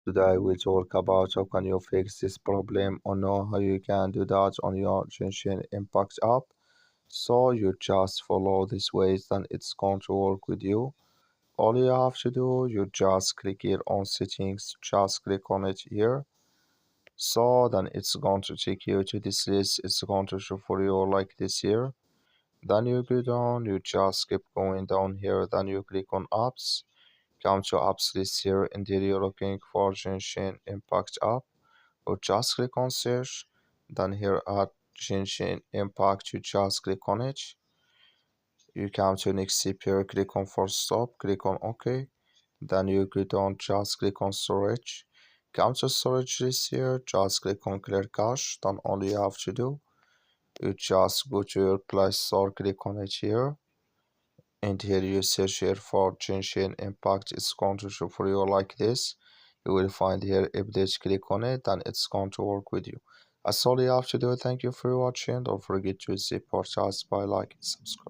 Today we talk about how can you fix this problem or know how you can do that on your Genshin Impact app. So you just follow these ways then it's going to work with you. All you have to do, you just click here on settings, just click on it here. So then it's going to take you to this list, it's going to show for you like this here. Then you go down, you just keep going down here, then you click on apps. Come to apps list here and here you're looking for Genshin Impact app or just click on search. Then here at Genshin Impact you just click on it. You come to next step here, click on force stop, click on OK. Then you go down, just click on storage. Come to storage list here, just click on clear cache. Then all you have to do, you just go to your Play Store, click on it here. And here you search here for Genshin Impact. It's going to show for you like this. You will find here update, click on it and it's going to work with you. That's all you have to do. Thank you for watching. Don't forget to support us by like and subscribe.